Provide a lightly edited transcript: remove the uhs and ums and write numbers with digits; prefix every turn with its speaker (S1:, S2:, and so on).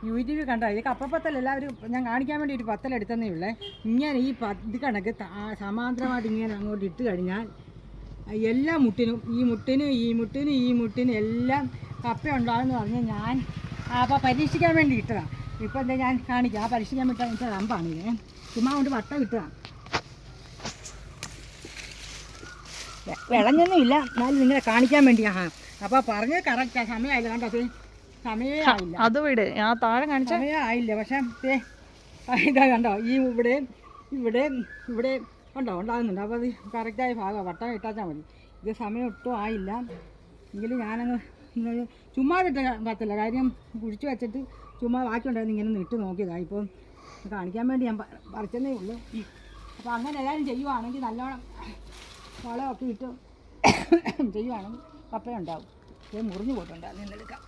S1: യൂട്യൂബിൽ കണ്ടോ ഈ കപ്പപ്പത്തൽ എല്ലാവരും ഞാൻ കാണിക്കാൻ വേണ്ടി ഒരു പത്തലെടുത്തന്നേ ഉള്ളേ. ഇങ്ങനെ ഈ ഇത് കണക്ക് സമാന്തരമായിട്ട് ഇങ്ങനെ അങ്ങോട്ട് ഇട്ട് കഴിഞ്ഞാൽ എല്ലാ മുട്ടിനും എല്ലാം കപ്പ ഉണ്ടാകുമെന്ന് പറഞ്ഞ് ഞാൻ അപ്പോൾ പരീക്ഷിക്കാൻ വേണ്ടി ഇട്ടതാണ്. ഇപ്പോൾ എന്താ ഞാൻ കാണിക്കാം. ആ പരീക്ഷിക്കാൻ വിട്ടാൽ എനിക്ക് റമ്പാണ് ഇത്. ചുമ്മാ കൊണ്ട് വട്ടം ഇട്ടതാണ്. വിളഞ്ഞൊന്നും ഇല്ല, എന്നാലും നിങ്ങളെ കാണിക്കാൻ വേണ്ടിയാണ്. അപ്പോൾ പറഞ്ഞത് കറക്റ്റാണ്. സമയമായില്ല, കണ്ടോ സമയമേ ആയില്ല.
S2: അത് വിട്, ആ താഴെ കാണിച്ച
S1: സമയം ആയില്ല. പക്ഷേ ഇതാ കണ്ടോ ഈ ഇവിടെ ഉണ്ടോ ഉണ്ടാകുന്നുണ്ട്. അപ്പോൾ അത് കറക്റ്റായ ഭാഗമാണ്. വട്ടം ഇട്ടാച്ചാൽ മതി. ഇത് സമയം ഒട്ടും ആയില്ല. എങ്കിലും ഞാനങ്ങ് ചുമ്മാ ഇട്ട പറ്റില്ല. കാര്യം കുഴിച്ച് വെച്ചിട്ട് ചുമ്മാ ബാക്കി ഉണ്ടായിരുന്നു ഇങ്ങനെ ഇട്ട് നോക്കിയതാണ്. ഇപ്പോൾ കാണിക്കാൻ വേണ്ടി ഞാൻ പറിച്ചതേ ഉള്ളൂ. അപ്പോൾ അങ്ങനെ എല്ലാവരും ചെയ്യുവാണെങ്കിൽ നല്ലോണം വളമൊക്കെ ഇട്ട് ചെയ്യുവാണെങ്കിൽ കപ്പയുണ്ടാവും. ഇത് മുറിഞ്ഞു പോയിട്ടുണ്ടാകും. നിന്നെടുക്കാം.